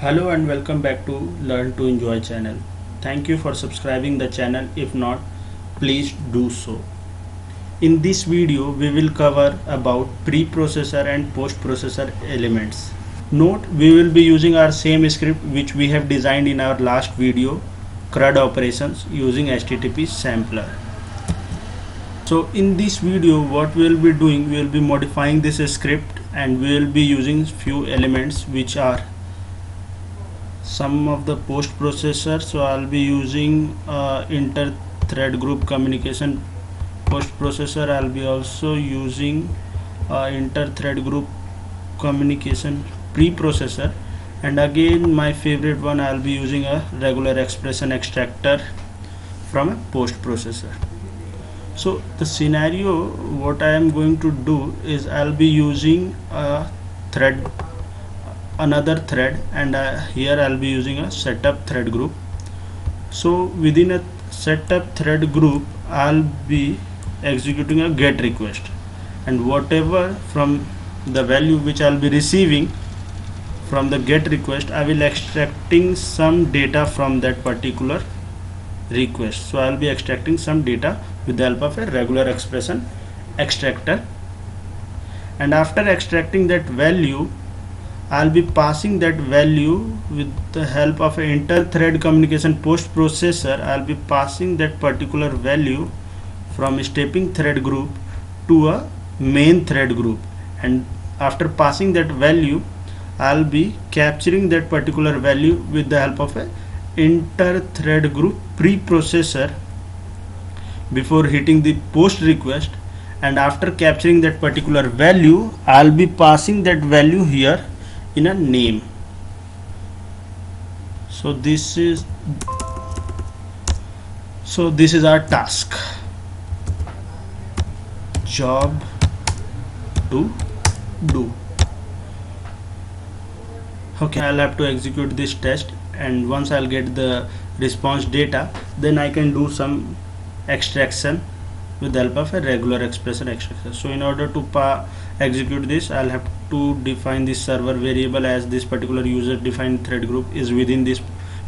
Hello and welcome back to Learn to Enjoy channel. Thank you for subscribing the channel. If not, please do so. In this video we will cover about preprocessor and post-processor elements. Note, we will be using our same script which we have designed in our last video, CRUD operations, using HTTP sampler. So in this video what we will be doing, we will be modifying this script and we will be using few elements which are some of the post processor. So I'll be using inter thread group communication post processor. I'll be also using inter thread group communication preprocessor, and again my favorite one, I'll be using a regular expression extractor from a post processor. So the scenario what I am going to do is I'll be using a thread, another thread, and here I'll be using a setup thread group. So within a setup thread group I'll be executing a get request, and whatever from the value which I'll be receiving from the get request, I will extracting some data from that particular request. So I'll be extracting some data with the help of a regular expression extractor, and after extracting that value I'll be passing that value with the help of an inter-thread communication post processor. I'll be passing that particular value from stepping thread group to a main thread group, and after passing that value I'll be capturing that particular value with the help of a inter-thread group preprocessor before hitting the post request, and after capturing that particular value I'll be passing that value here in a name. So this is our task, job to do. Okay, I'll have to execute this test, and once I'll get the response data, then I can do some extraction with the help of a regular expression extractor. So in order to execute this, I'll have to define this server variable, as this particular user defined thread group is within this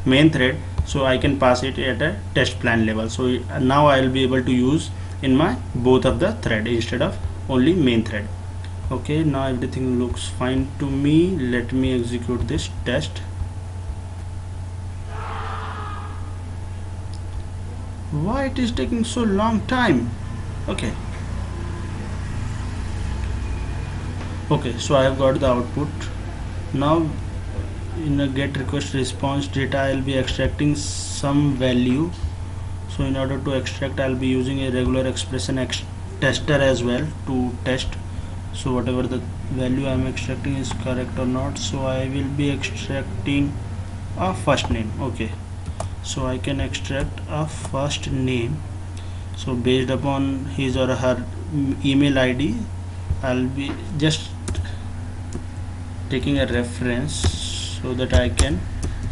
main thread, so I can pass it at a test plan level. So now I'll be able to use in my both of the thread instead of only main thread. Okay, now everything looks fine to me. Let me execute this test. Why it is taking so long time? Okay, so I have got the output. Now in a get request response data I'll be extracting some value. So in order to extract, I'll be using a regular expression tester as well to test, so whatever the value I'm extracting is correct or not. So I will be extracting a first name. Okay, so I can extract a first name. So based upon his or her email ID, I'll be just taking a reference so that I can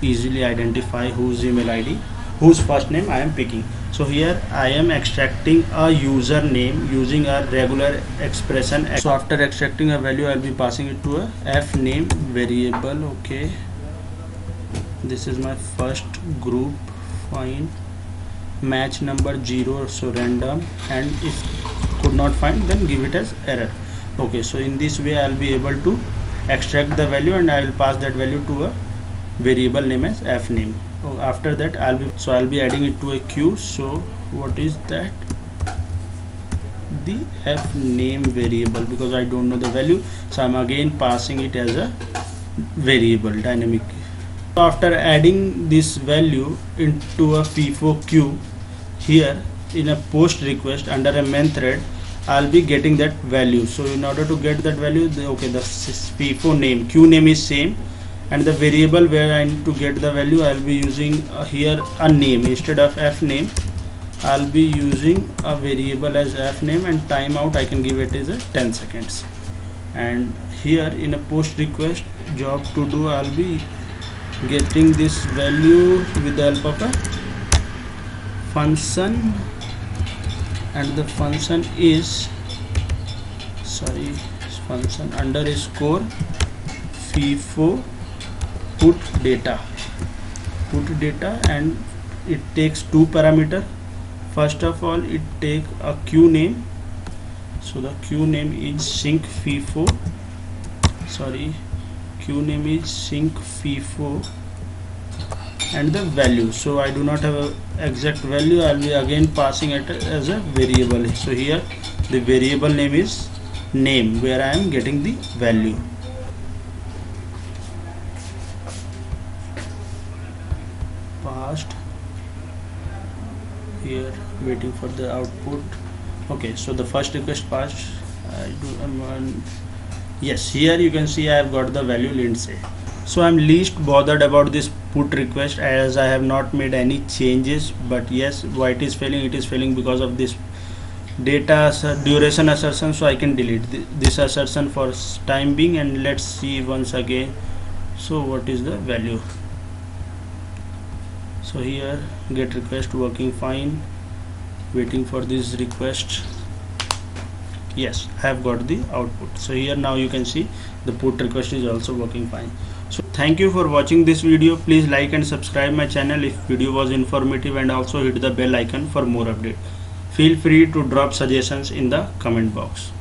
easily identify whose email ID, whose first name I am picking. So here I am extracting a username using a regular expression. So after extracting a value, I'll be passing it to a f name variable. Okay, this is my first group. Fine, match number 0, so random, and if could not find, then give it as error. Okay, so in this way I'll be able to extract the value, and I will pass that value to a variable name as f name. After that I'll be adding it to a queue. So what is that? The f name variable, because I don't know the value, so I'm again passing it as a variable dynamic. So after adding this value into a FIFO queue, here in a post request under a main thread I'll be getting that value. So in order to get that value, the FIFO name, queue name is same, and the variable where I need to get the value, I'll be using here a name. Instead of f name, I'll be using a variable as f name, and timeout I can give it as a 10 seconds. And here in a post request job to do, I'll be getting this value with the help of a function, and the function is function underscore FIFO put data and it takes two parameter. First of all, it take a queue name, so the queue name is sync FIFO, and the value. So I do not have a exact value, I'll be again passing it as a variable. So here the variable name is name, where I am getting the value. Passed here, waiting for the output. Okay, so the first request passed. Yes, here you can see I have got the value Lindsay. So I'm least bothered about this put request as I have not made any changes. But yes, why it is failing? It is failing because of this data duration assertion. So I can delete this assertion for time being, and let's see once again. So what is the value? So here get request working fine, waiting for this request. Yes, I have got the output. So here now you can see the put request is also working fine. So thank you for watching this video. Please like and subscribe my channel if video was informative, and also hit the bell icon for more update. Feel free to drop suggestions in the comment box.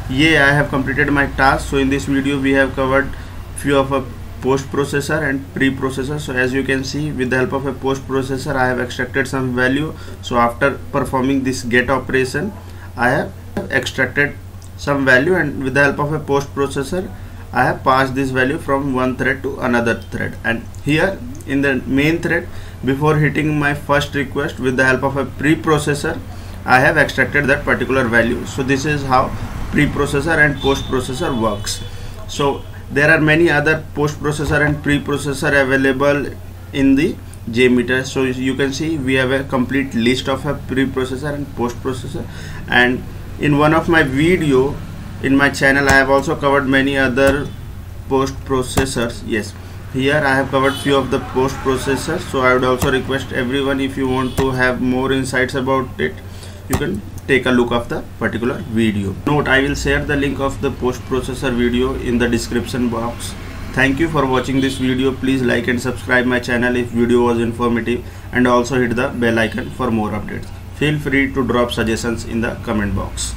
Yeah, I have completed my task. So in this video we have covered few of a post processor and pre-processor. So as you can see, with the help of a post processor I have extracted some value. So after performing this get operation, I have extracted some value, and with the help of a post processor I have passed this value from one thread to another thread. And here in the main thread, before hitting my first request, with the help of a pre-processor I have extracted that particular value. So this is how pre-processor and post processor works. So there are many other post processor and pre-processor available in the JMeter. So you can see we have a complete list of a pre-processor and post processor, and in one of my video in my channel I have also covered many other post processors. Yes, here I have covered few of the post processors. So I would also request everyone, if you want to have more insights about it, you can take a look of the particular video. Note, I will share the link of the post processor video in the description box. Thank you for watching this video. Please like and subscribe my channel if video was informative, and also hit the bell icon for more updates. Feel free to drop suggestions in the comment box.